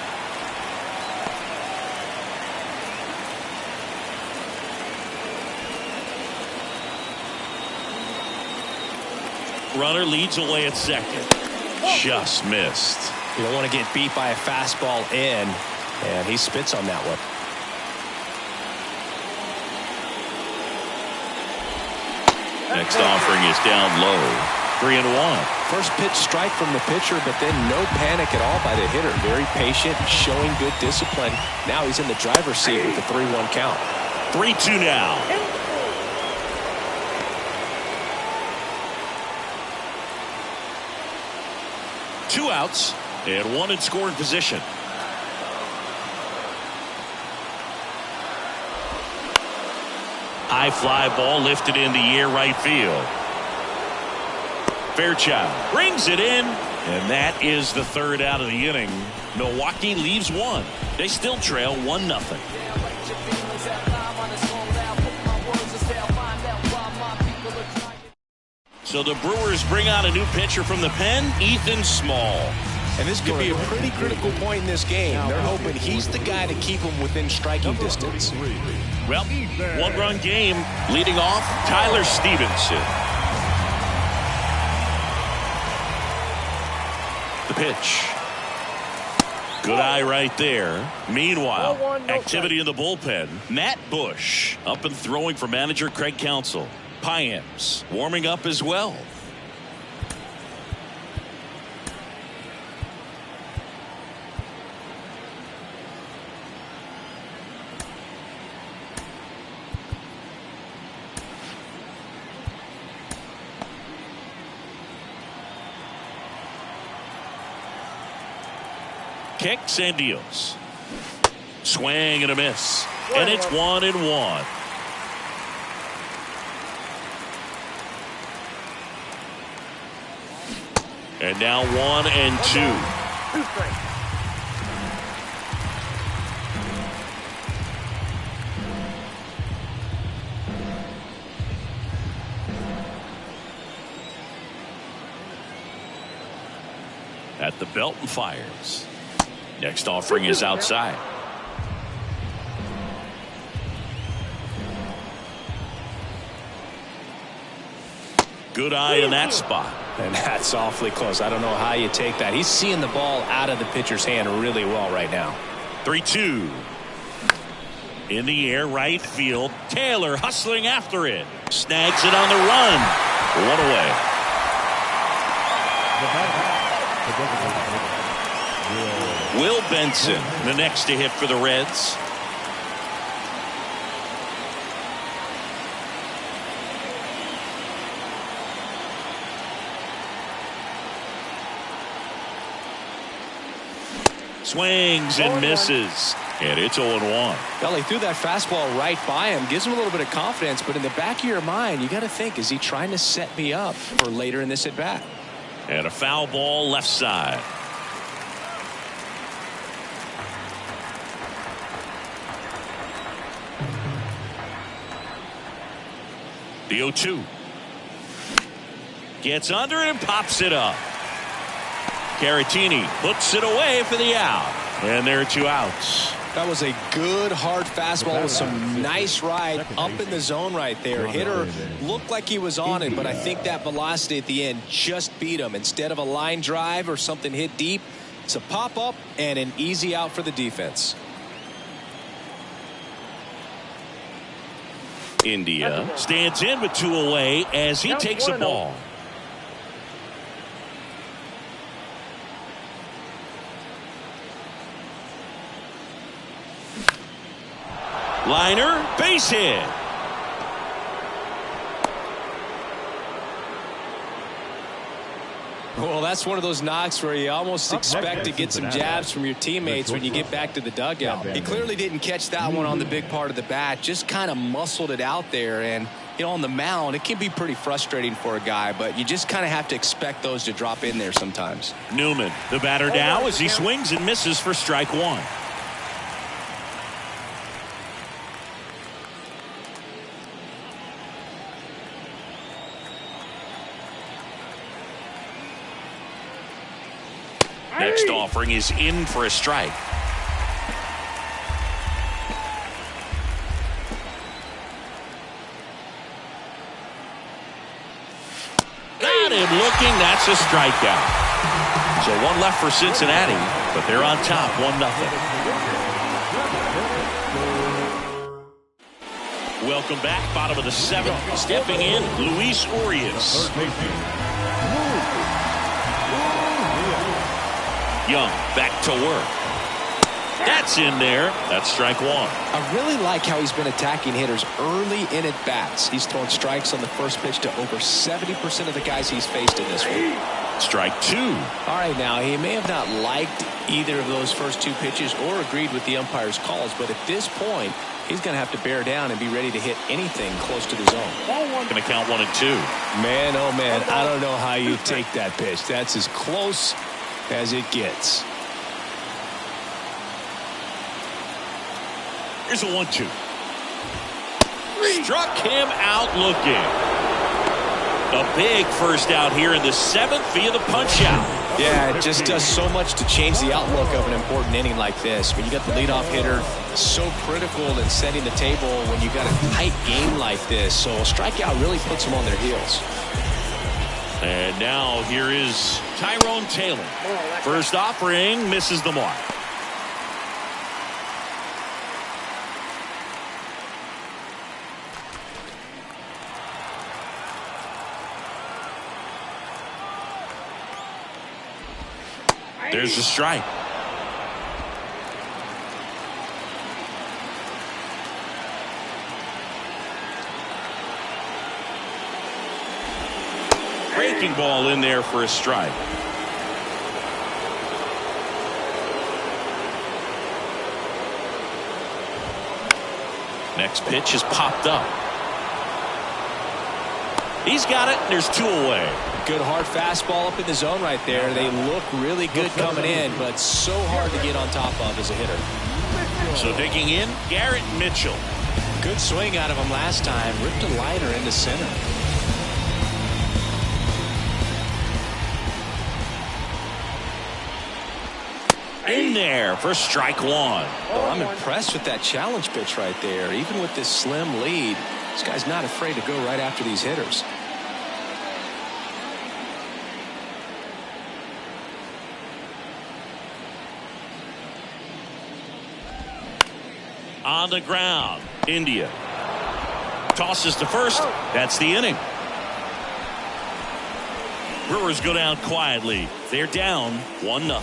Runner leads away at second. Just missed. You don't want to get beat by a fastball in, and he spits on that one. Next offering is down low. 3-1. First pitch strike from the pitcher, but then no panic at all by the hitter. Very patient, showing good discipline. Now he's in the driver's seat with a 3-1 count. 3-2 now. 2 outs and 1 in scoring position. High fly ball lifted in the air right field. Fairchild brings it in, and that is the 3rd out of the inning. Milwaukee leaves 1. They still trail 1-0. So the Brewers bring out a new pitcher from the pen, Ethan Small. And this could be a pretty critical point in this game. They're hoping he's the guy to keep them within striking distance. Well, 1-run game. Leading off, Tyler Stevenson. The pitch. Good eye right there. Meanwhile, activity in the bullpen. Matt Bush up and throwing for manager Craig Counsell. Payams warming up as well. Kicks and deals. Swing and a miss. And it's 1-1. And now 1-2. 2 strikes. At the belt and fires. Next offering is outside. Good eye in that spot. And that's awfully close. I don't know how you take that. He's seeing the ball out of the pitcher's hand really well right now. 3-2. In the air, right field. Taylor hustling after it. Snags it on the run. 1 away. Will Benson, the next to hit for the Reds. Swings and misses. And it's 0-1. Well, he threw that fastball right by him. Gives him a little bit of confidence. But in the back of your mind, you got to think, is he trying to set me up for later in this at bat? And a foul ball left side. The 0-2. Gets under it and pops it up. Caratini puts it away for the out. And there are 2 outs. That was a good hard fastball with some nice ride up in the zone right there. Hitter looked like he was on it, but I think that velocity at the end just beat him. Instead of a line drive or something hit deep, it's a pop up and an easy out for the defense. India stands in with 2 away as he takes a ball. Liner, base hit. Well, that's one of those knocks where you almost expect to get some jabs from your teammates when you get back to the dugout. He clearly didn't catch that one on the big part of the bat, just kind of muscled it out there. And, you know, on the mound, it can be pretty frustrating for a guy, but you just kind of have to expect those to drop in there sometimes. Newman, the batter now as he swings and misses for strike 1. Next offering is in for a strike. Got him looking. That's a strikeout. So 1 left for Cincinnati, but they're on top 1-0. Welcome back. Bottom of the 7th. Stepping in, Luis Urias. Young back to work. That's in there. That's strike 1. I really like how he's been attacking hitters early in at-bats. He's thrown strikes on the first pitch to over 70% of the guys he's faced in this one. Strike two. All right, now he may have not liked either of those first two pitches or agreed with the umpire's calls, but at this point he's going to have to bear down and be ready to hit anything close to the zone. Going to count 1 and 2. Man, oh man, I don't know how you take that pitch. That's as close as it gets. Here's a 1-2. Struck him out looking. A big first out here in the 7th via the punch out. Yeah, it just does so much to change the outlook of an important inning like this. When you got the leadoff hitter, so critical in setting the table when you got a tight game like this. So a strikeout really puts them on their heels. And now here is Tyrone Taylor. First offering misses the mark. There's a strike. Breaking ball in there for a strike. Next pitch is popped up. He's got it. There's 2 away. Good hard fastball up in the zone right there. They look really good coming in, but so hard to get on top of as a hitter. So digging in, Garrett Mitchell. Good swing out of him last time. Ripped a liner into center. In there for strike 1. Well, I'm impressed with that challenge pitch right there. Even with this slim lead, this guy's not afraid to go right after these hitters. On the ground, India tosses to first. That's the inning. Brewers go down quietly. They're down 1-0.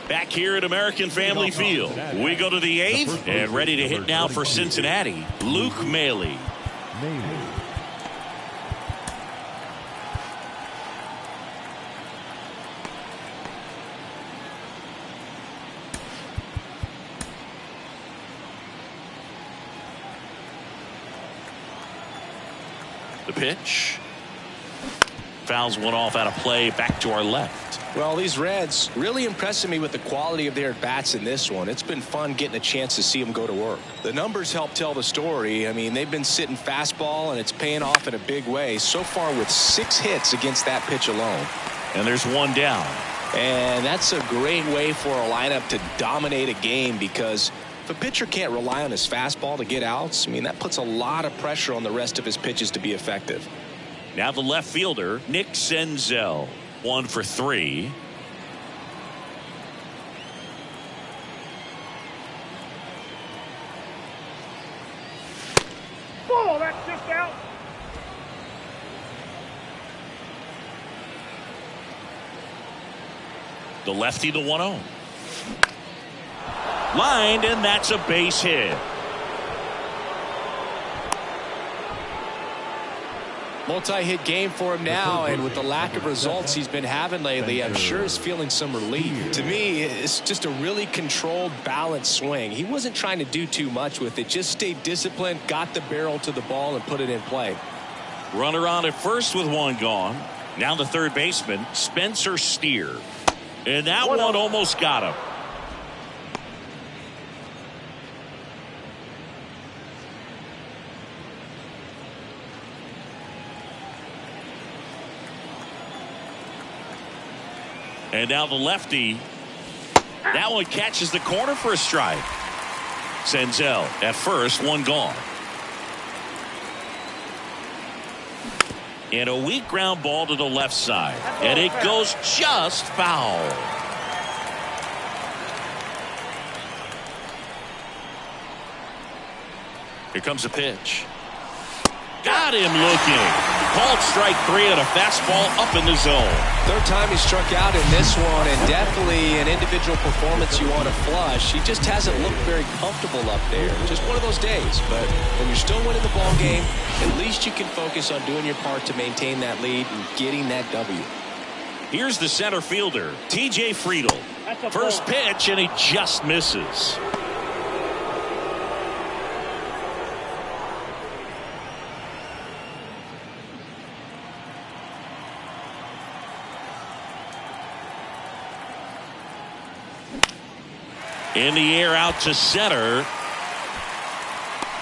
Back here at American Family Field, we go to the 8th, and ready to hit now for Cincinnati, Luke Maile. The pitch. Fouls one off out of play, back to our left. Well, these Reds really impressing me with the quality of their at-bats in this one. It's been fun getting a chance to see them go to work. The numbers help tell the story. I mean, they've been sitting fastball, and it's paying off in a big way. So far with 6 hits against that pitch alone. And there's 1 down. And that's a great way for a lineup to dominate a game, because if a pitcher can't rely on his fastball to get outs, I mean, that puts a lot of pressure on the rest of his pitches to be effective. Now the left fielder, Nick Senzel, 1 for 3. Ball, that's just out. The lefty, the 1-0. Lined, and that's a base hit. Multi-hit game for him now, and with the lack of results he's been having lately, I'm sure he's feeling some relief. To me, it's just a really controlled, balanced swing. He wasn't trying to do too much with it, just stayed disciplined, got the barrel to the ball, and put it in play. Runner on at first with 1 gone. Now the third baseman, Spencer Steer. And that one almost got him. And now the lefty. That one catches the corner for a strike. Senzel at first, 1 gone. And a weak ground ball to the left side. And it goes just foul. Here comes a pitch. Got him looking. Called strike 3 and a fastball up in the zone. Third time he struck out in this one, and definitely an individual performance you want to flush. He just hasn't looked very comfortable up there. Just one of those days. But when you're still winning the ball game, at least you can focus on doing your part to maintain that lead and getting that W. Here's the center fielder, T.J. Friedel. First pitch, and he just misses. In the air out to center.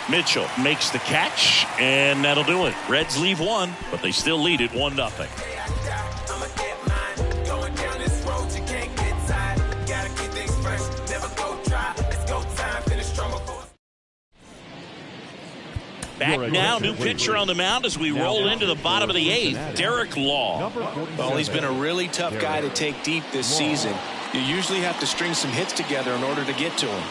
Mitchell makes the catch, and that'll do it. Reds leave one, but they still lead it 1-0. Back now, new pitcher on the mound as we roll into the bottom of the 8th, Derek Law. Well, he's been a really tough guy to take deep this season. You usually have to string some hits together in order to get to him.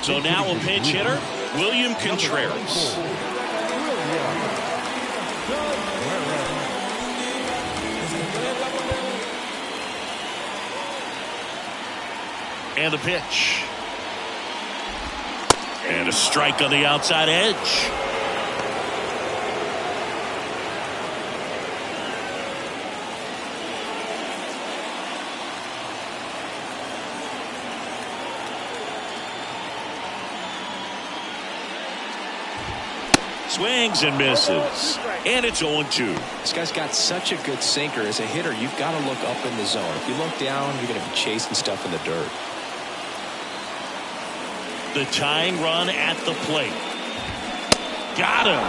So now a pinch hitter, William Contreras. And the pitch. And a strike on the outside edge. Swings and misses. And it's 0-2. This guy's got such a good sinker. As a hitter, you've got to look up in the zone. If you look down, you're going to be chasing stuff in the dirt. The tying run at the plate. Got him.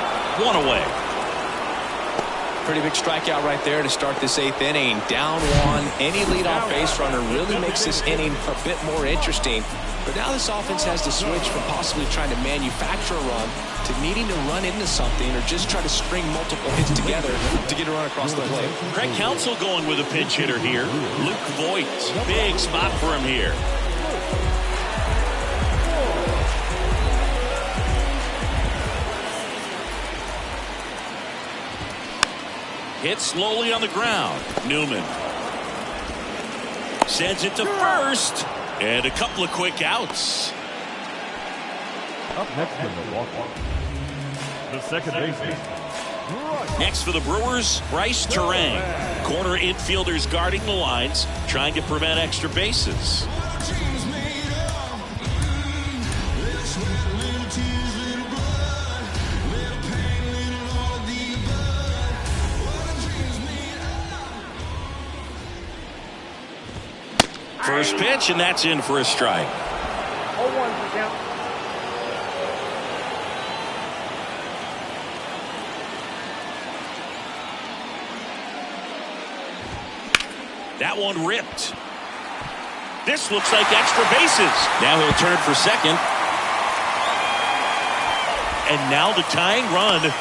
One away. Pretty big strikeout right there to start this 8th inning. Down one. Any leadoff base runner really makes this inning a bit more interesting. But now this offense has to switch from possibly trying to manufacture a run to needing to run into something or just try to string multiple hits together to get a run across the plate. Craig Counsell going with a pinch hitter here. Luke Voigt. Big spot for him here. Hit slowly on the ground. Newman sends it to first. And a couple of quick outs. Up next in Milwaukee, the second baseman. Next for the Brewers, Bryce Terang. Corner infielders guarding the lines, trying to prevent extra bases. First pitch, and that's in for a strike. 0-1 count. That one ripped. This looks like extra bases. Now he'll turn for second. And now the tying run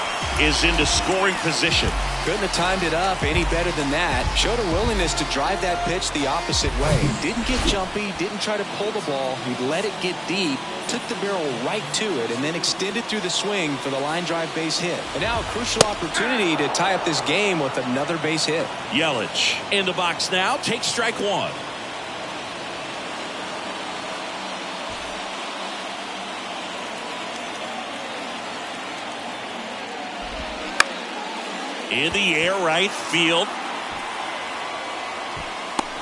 is into scoring position. Couldn't have timed it up any better than that. Showed a willingness to drive that pitch the opposite way. Didn't get jumpy, didn't try to pull the ball. He let it get deep, took the barrel right to it, and then extended through the swing for the line drive base hit. And now a crucial opportunity to tie up this game with another base hit. Yelich in the box now, takes strike one. In the air right field.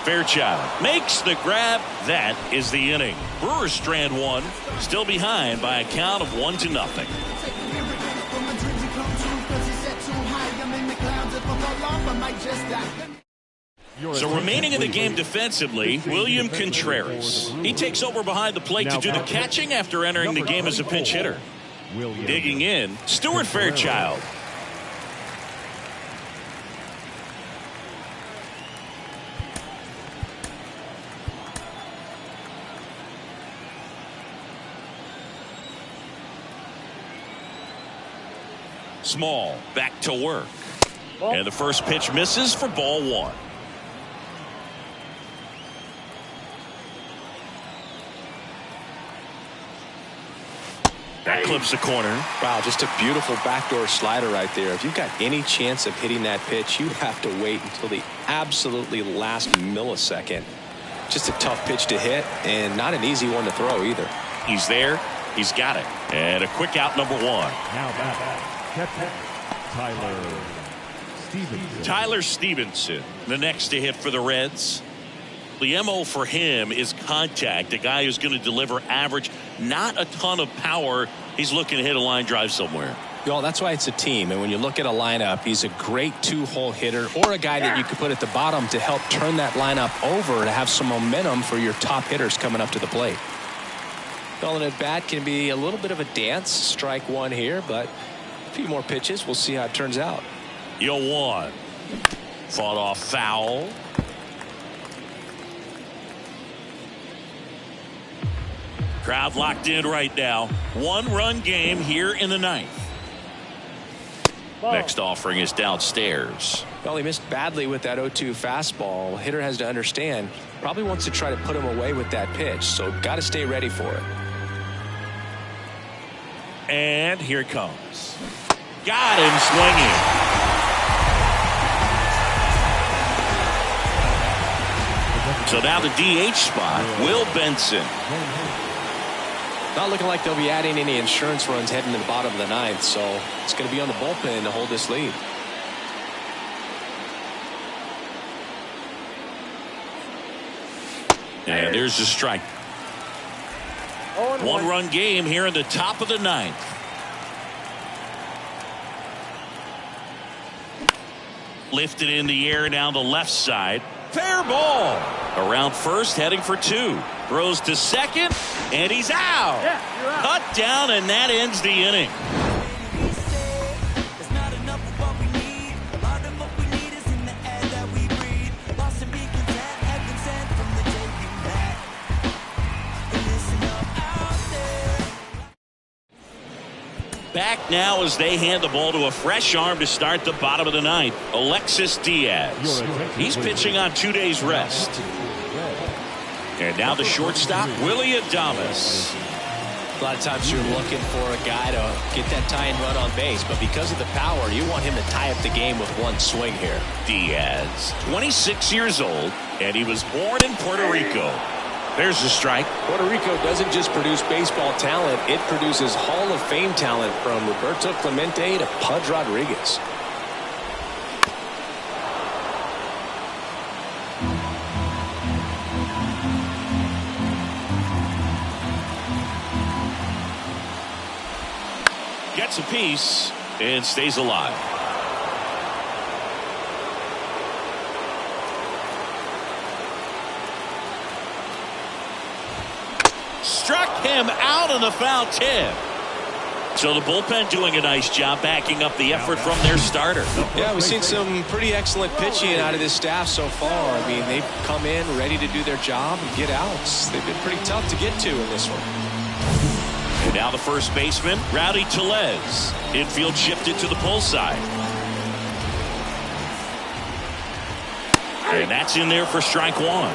Fairchild makes the grab. That is the inning. Brewers strand one. Still behind by a count of 1-0. So remaining in the game defensively, William Contreras. He takes over behind the plate to do the catching after entering the game as a pinch hitter. Digging in, Stuart Fairchild. Small back to work. And the first pitch misses for ball one. That flips the corner. Wow, just a beautiful backdoor slider right there. If you've got any chance of hitting that pitch, you have to wait until the absolutely last millisecond. Just a tough pitch to hit and not an easy one to throw either. He's there. He's got it. And a quick out, number 1. Now back, catcher, Tyler Stevenson, the next to hit for the Reds. The MO for him is contact. A guy who's going to deliver average, not a ton of power. He's looking to hit a line drive somewhere. Well, that's why it's a team. And when you look at a lineup, he's a great 2-hole hitter or a guy that you could put at the bottom to help turn that lineup over to have some momentum for your top hitters coming up to the plate. Calling at bat can be a little bit of a dance. Strike 1 here, but a few more pitches. We'll see how it turns out. 0-1. Fought off foul. Crowd locked in right now. 1-run game here in the 9th. Next offering is downstairs. Well, he missed badly with that 0-2 fastball. Hitter has to understand, probably wants to try to put him away with that pitch, so got to stay ready for it. And here it comes. Got him swinging. So now the DH spot, Will Benson. Not looking like they'll be adding any insurance runs heading to the bottom of the 9th, so it's going to be on the bullpen to hold this lead. And there's the strike. 1-run game here in the top of the 9th. Lifted in the air down the left side. Fair ball. Around first, heading for 2. Throws to second, and he's out. Cut down, and that ends the inning. Back now as they hand the ball to a fresh arm to start the bottom of the 9th. Alexis Diaz. He's pitching on 2 days rest. And now the shortstop, Willie Adames. A lot of times you're looking for a guy to get that tying run on base, but because of the power, you want him to tie up the game with one swing here. Diaz, 26 years old, and he was born in Puerto Rico. There's the strike. Puerto Rico doesn't just produce baseball talent, it produces Hall of Fame talent from Roberto Clemente to Pudge Rodriguez. Gets a piece and stays alive. Struck him out on the foul tip. So the bullpen doing a nice job backing up the effort from their starter. Yeah, we've seen some pretty excellent pitching out of this staff so far. I mean, they've come in ready to do their job and get outs. They've been pretty tough to get to in this one. And now the first baseman, Rowdy Tellez. Infield shifted to the pull side. And that's in there for strike 1.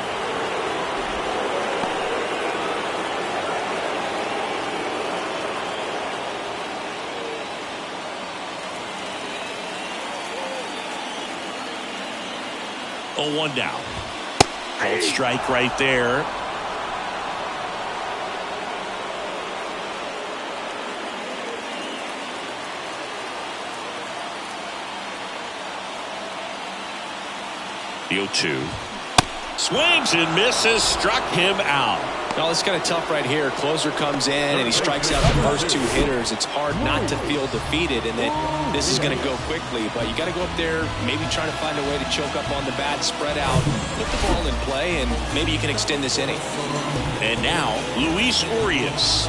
Oh, 1 down. Called strike right there. The 0-2. Swings and misses. Struck him out. Well, it's kind of tough right here. Closer comes in and he strikes out the first 2 hitters. It's hard not to feel defeated and that this is going to go quickly. But you got to go up there, maybe trying to find a way to choke up on the bat, spread out, put the ball in play, and maybe you can extend this inning. And now, Luis Urias.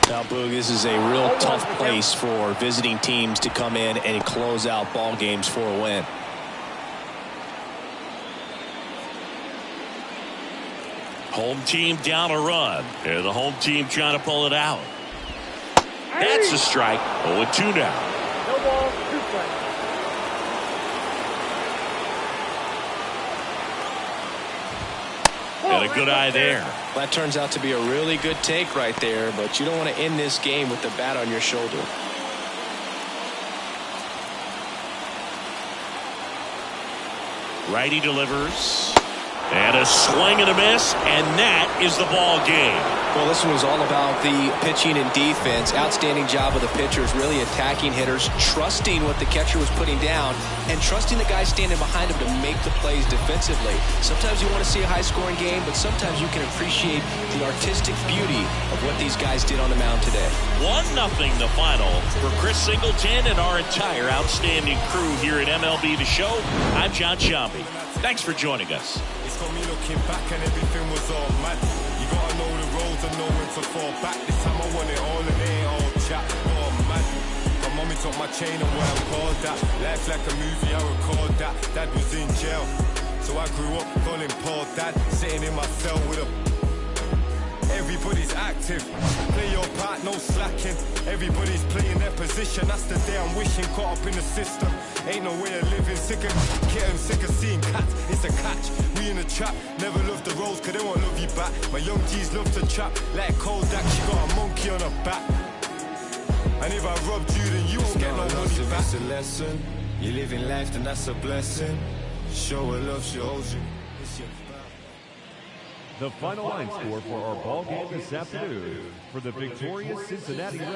Now, Boog, this is a real tough place for visiting teams to come in and close out ball games for a win. Home team down a run. And the home team trying to pull it out. That's a strike. 0-2 now. No ball, 2 strikes. And a good eye there. That turns out to be a really good take right there, but you don't want to end this game with the bat on your shoulder. Righty delivers. And a swing and a miss, and that is the ball game. Well, this one was all about the pitching and defense. Outstanding job of the pitchers, really attacking hitters, trusting what the catcher was putting down, and trusting the guy standing behind him to make the plays defensively. Sometimes you want to see a high-scoring game, but sometimes you can appreciate the artistic beauty of what these guys did on the mound today. 1-0 the final for Chris Singleton and our entire outstanding crew here at MLB The Show. I'm John Sciambi. Thanks for joining us. It's got me looking back and everything was all mad. You gotta know the roads and know when to fall back. This time I want it all and it ain't all chat. Oh man, my mommy took my chain and where I called that. Life's like a movie, I record that. Dad was in jail, so I grew up calling Paul Dad. Sitting in my cell with a... Everybody's active, play your part, no slacking. Everybody's playing their position, that's the day I'm wishing. Caught up in the system, ain't no way of living. Sick of getting sick of seeing cats, it's a catch. We in a trap, never love the roads cause they won't love you back. My young G's love to trap, like Kodak, she got a monkey on her back. And if I robbed you then you won't get no money back. It's a lesson, you live in life then that's a blessing. Show her love, she holds you. The final line score for our ball game this afternoon for the victorious Cincinnati Reds.